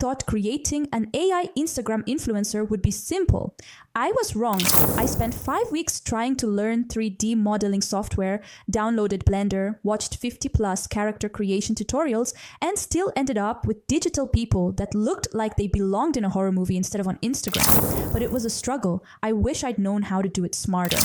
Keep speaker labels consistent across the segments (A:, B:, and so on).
A: thought creating an AI Instagram influencer would be simple. I was wrong. I spent 5 weeks trying to learn 3D modeling software, downloaded Blender, watched 50 plus character creation tutorials, and still ended up with digital people that looked like they belonged in a horror movie instead of on Instagram. But it was a struggle. I wish I'd known how to do it smarter.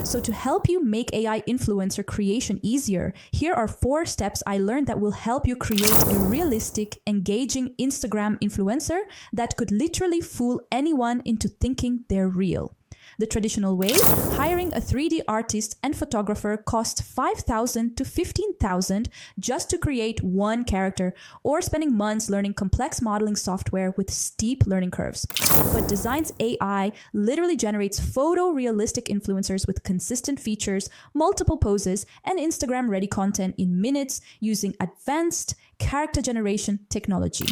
A: So to help you make AI influencer creation easier, here are 4 steps I learned that will help you create a realistic, engaging Instagram influencer that could literally fool anyone into thinking they're real. The traditional way, hiring a 3D artist and photographer costs $5,000 to $15,000 just to create one character, or spending months learning complex modeling software with steep learning curves. But Dzine's AI literally generates photorealistic influencers with consistent features, multiple poses, and Instagram-ready content in minutes using advanced character generation technology.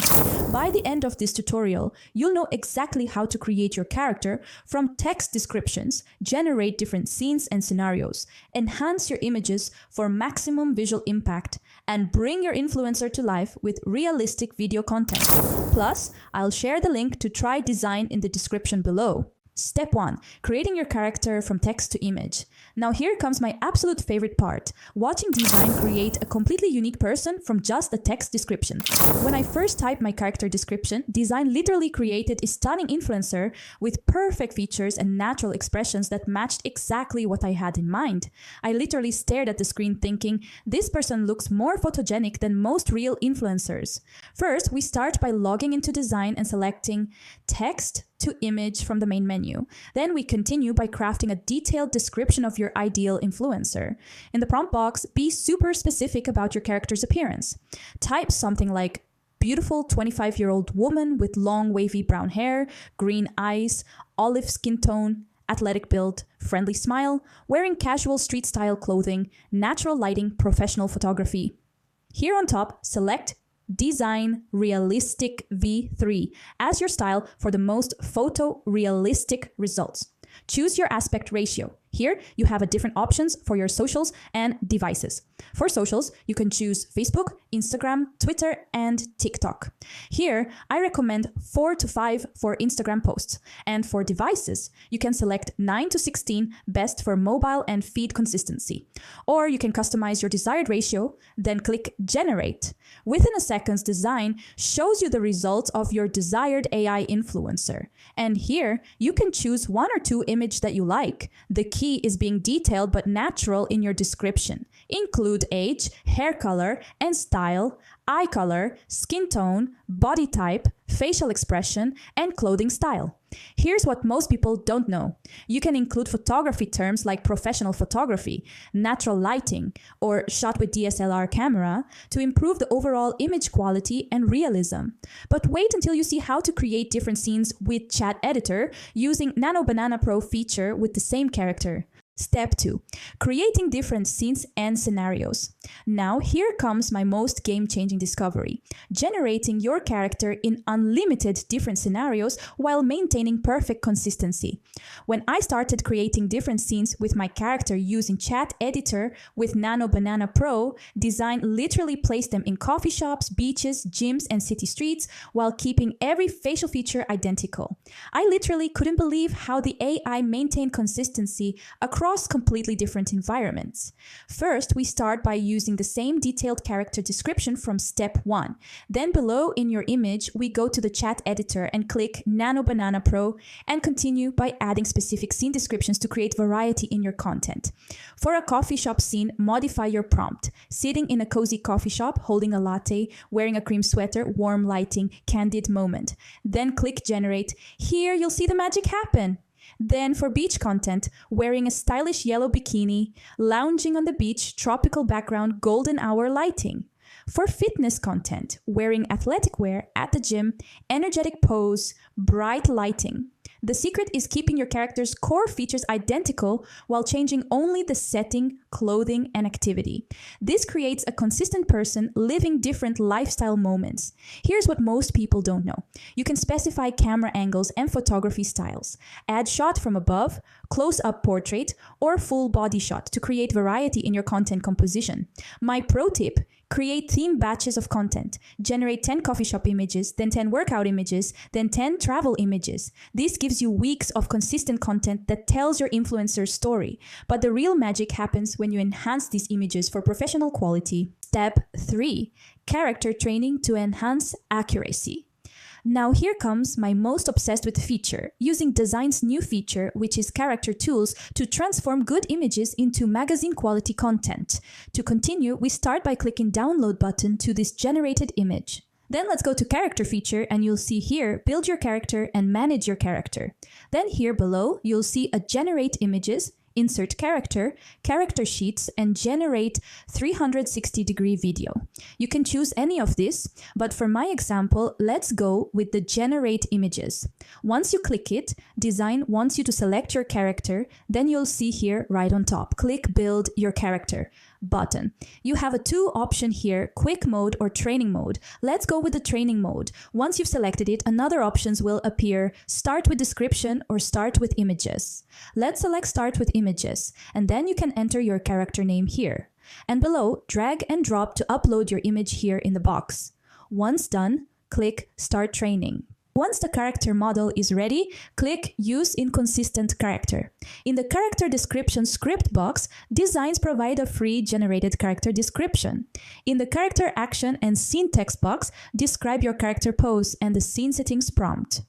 A: By the end of this tutorial, you'll know exactly how to create your character from text descriptions, generate different scenes and scenarios, enhance your images for maximum visual impact, and bring your influencer to life with realistic video content. Plus, I'll share the link to try Dzine in the description below. Step 1. Creating your character from text to image. Now here comes my absolute favorite part, watching Dzine create a completely unique person from just a text description. When I first typed my character description, Dzine literally created a stunning influencer with perfect features and natural expressions that matched exactly what I had in mind. I literally stared at the screen thinking, this person looks more photogenic than most real influencers. First, we start by logging into Dzine and selecting text to image from the main menu. Then we continue by crafting a detailed description of your ideal influencer. In the prompt box, be super specific about your character's appearance. Type something like beautiful 25-year-old woman with long wavy brown hair, green eyes, olive skin tone, athletic build, friendly smile, wearing casual street style clothing, natural lighting, professional photography. Here on top, select Dzine Realistic V3 as your style for the most photorealistic results. Choose your aspect ratio. Here, you have different options for your socials and devices. For socials, you can choose Facebook, Instagram, Twitter, and TikTok. Here, I recommend 4 to 5 for Instagram posts. And for devices, you can select 9 to 16, best for mobile and feed consistency. Or you can customize your desired ratio, then click Generate. Within a second, Dzine shows you the results of your desired AI influencer. And here, you can choose 1 or 2 images that you like. The key is being detailed but natural in your description. Include age, hair color and style, eye color, skin tone, body type, facial expression, and clothing style. Here's what most people don't know. You can include photography terms like professional photography, natural lighting, or shot with DSLR camera to improve the overall image quality and realism. But wait until you see how to create different scenes with Chat Editor using Nano Banana Pro feature with the same character. Step 2. Creating different scenes and scenarios. Now here comes my most game-changing discovery. Generating your character in unlimited different scenarios while maintaining perfect consistency. When I started creating different scenes with my character using Chat Editor with Nano Banana Pro, Dzine literally placed them in coffee shops, beaches, gyms, and city streets while keeping every facial feature identical. I literally couldn't believe how the AI maintained consistency across completely different environments. First, we start by using the same detailed character description from step 1. Then below in your image, we go to the Chat Editor and click Nano Banana Pro and continue by adding specific scene descriptions to create variety in your content. For a coffee shop scene, modify your prompt. Sitting in a cozy coffee shop, holding a latte, wearing a cream sweater, warm lighting, candid moment. Then click Generate. Here you'll see the magic happen. Then for beach content, wearing a stylish yellow bikini, lounging on the beach, tropical background, golden hour lighting. For fitness content, wearing athletic wear at the gym, energetic pose, bright lighting. The secret is keeping your character's core features identical while changing only the setting, clothing, and activity. This creates a consistent person living different lifestyle moments. Here's what most people don't know. You can specify camera angles and photography styles. Add shot from above, close-up portrait, or full body shot to create variety in your content composition. My pro tip, Create theme batches of content. Generate 10 coffee shop images, then 10 workout images, then 10 travel images. This gives you weeks of consistent content that tells your influencer's story. But the real magic happens when you enhance these images for professional quality. Step 3. Character training to enhance accuracy. Now here comes my most obsessed with feature, using Dzine's new feature, which is character tools, to transform good images into magazine quality content. To continue, we start by clicking download button to this generated image. Then let's go to character feature and you'll see here, build your character and manage your character. Then here below, you'll see a generate images, insert character, character sheets, and generate 360-degree video. You can choose any of this, but for my example, let's go with the generate images. Once you click it, Dzine wants you to select your character, then you'll see here right on top, click build your character button. You have a 2 option here, quick mode or training mode. Let's go with the training mode. Once you've selected it, another options will appear, start with description or start with images. Let's select start with images, and then you can enter your character name here. And below, drag and drop to upload your image here in the box. Once done, click start training. Once the character model is ready, click Use Inconsistent Character. In the character description script box, Dzine provide a free generated character description. In the character action and scene text box, describe your character pose and the scene settings prompt.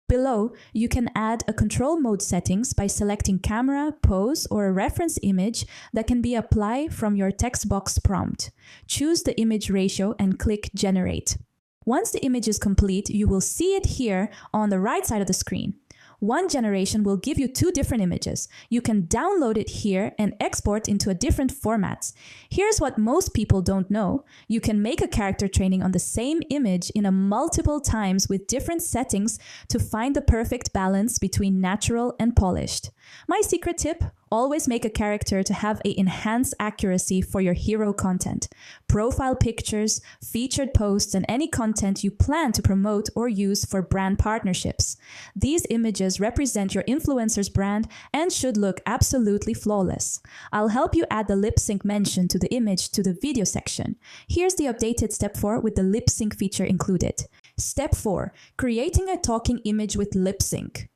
A: Below, you can add a control mode settings by selecting camera, pose, or a reference image that can be applied from your text box prompt. Choose the image ratio and click Generate. Once the image is complete, you will see it here on the right side of the screen. One generation will give you 2 different images. You can download it here and export into a different formats. Here's what most people don't know. You can make a character training on the same image in a multiple times with different settings to find the perfect balance between natural and polished. My secret tip, always make a character to have an enhanced accuracy for your hero content. Profile pictures, featured posts, and any content you plan to promote or use for brand partnerships. These images represent your influencer's brand and should look absolutely flawless. I'll help you add the lip sync mention to the image to the video section. Here's the updated step 4 with the lip sync feature included. Step 4. Creating a talking image with lip sync.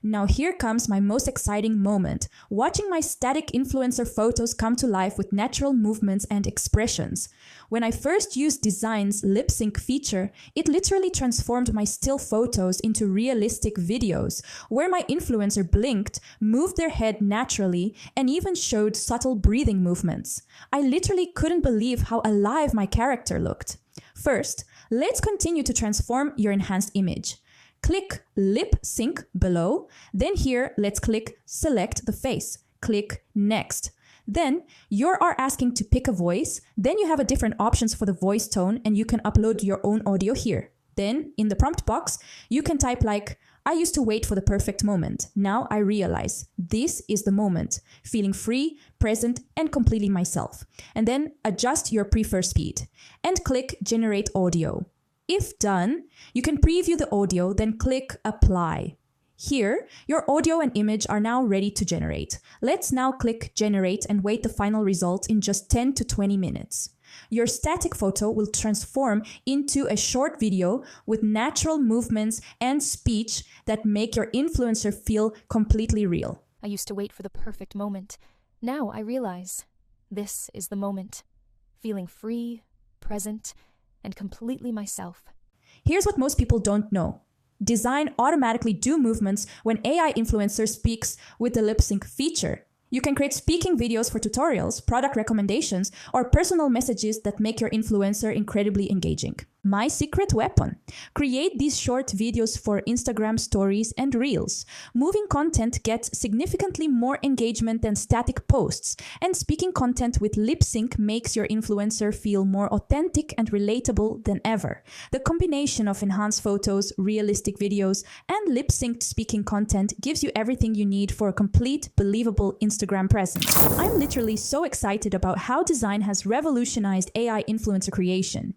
A: Now here comes my most exciting moment, watching my static influencer photos come to life with natural movements and expressions. When I first used Dzine's lip sync feature, it literally transformed my still photos into realistic videos, where my influencer blinked, moved their head naturally, and even showed subtle breathing movements. I literally couldn't believe how alive my character looked. First, let's continue to transform your enhanced image. Click lip sync below, then here let's click select the face. Click next. Then you are asking to pick a voice, then you have a different options for the voice tone and you can upload your own audio here. Then in the prompt box, you can type like, I used to wait for the perfect moment. Now I realize this is the moment. Feeling free, present, and completely myself. And then adjust your preferred speed and click generate audio. If done, you can preview the audio, then click Apply. Here, your audio and image are now ready to generate. Let's now click Generate and wait the final result in just 10 to 20 minutes. Your static photo will transform into a short video with natural movements and speech that make your influencer feel completely real.
B: I used to wait for the perfect moment. Now I realize this is the moment. Feeling free, present, and completely myself.
A: Here's what most people don't know. Dzine automatically do movements when AI influencer speaks with the lip sync feature. You can create speaking videos for tutorials, product recommendations, or personal messages that make your influencer incredibly engaging. My secret weapon. Create these short videos for Instagram stories and reels. Moving content gets significantly more engagement than static posts, and speaking content with lip sync makes your influencer feel more authentic and relatable than ever. The combination of enhanced photos, realistic videos, and lip synced speaking content gives you everything you need for a complete, believable Instagram presence. I'm literally so excited about how Dzine has revolutionized AI influencer creation.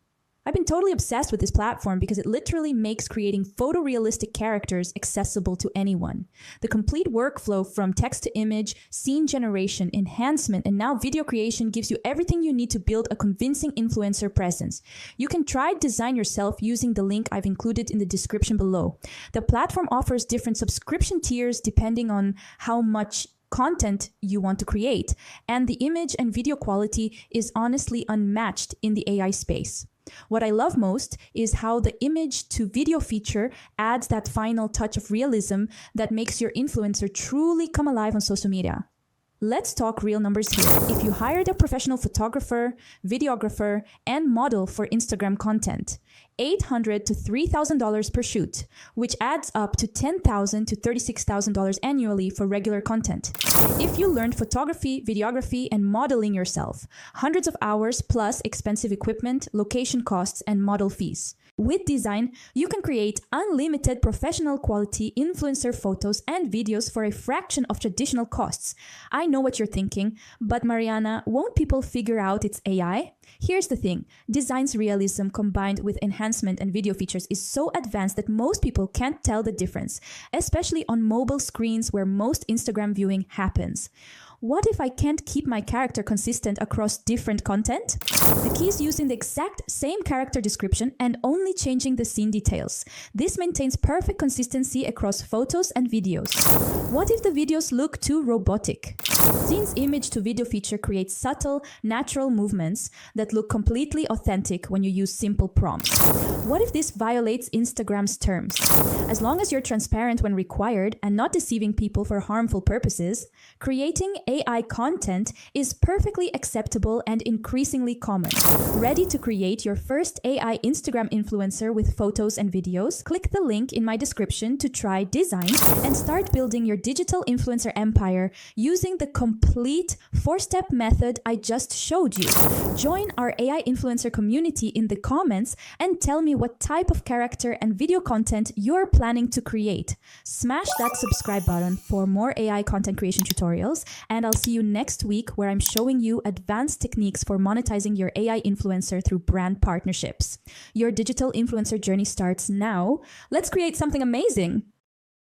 A: I've been totally obsessed with this platform because it literally makes creating photorealistic characters accessible to anyone. The complete workflow from text to image, scene generation, enhancement, and now video creation gives you everything you need to build a convincing influencer presence. You can try Dzine yourself using the link I've included in the description below. The platform offers different subscription tiers depending on how much content you want to create, and the image and video quality is honestly unmatched in the AI space. What I love most is how the image to video feature adds that final touch of realism that makes your influencer truly come alive on social media. Let's talk real numbers here. If you hired a professional photographer, videographer, and model for Instagram content, $800 to $3,000 per shoot, which adds up to $10,000 to $36,000 annually for regular content. If you learned photography, videography, and modeling yourself, hundreds of hours plus expensive equipment, location costs, and model fees. With Dzine, you can create unlimited professional quality influencer photos and videos for a fraction of traditional costs. I know what you're thinking, but Mariana, won't people figure out it's AI? Here's the thing, Dzine's realism combined with enhancement and video features is so advanced that most people can't tell the difference, especially on mobile screens where most Instagram viewing happens. What if I can't keep my character consistent across different content? The key is using the exact same character description and only changing the scene details. This maintains perfect consistency across photos and videos. What if the videos look too robotic? Dzine's image to video feature creates subtle, natural movements that look completely authentic when you use simple prompts. What if this violates Instagram's terms? As long as you're transparent when required and not deceiving people for harmful purposes, creating AI content is perfectly acceptable and increasingly common. Ready to create your first AI Instagram influencer with photos and videos? Click the link in my description to try Dzine and start building your digital influencer empire using the complete 4-step method I just showed you. Join our AI influencer community in the comments and tell me what type of character and video content you're planning to create. Smash that subscribe button for more AI content creation tutorials, and I'll see you next week where I'm showing you advanced techniques for monetizing your AI influencer through brand partnerships. Your digital influencer journey starts now. Let's create something amazing!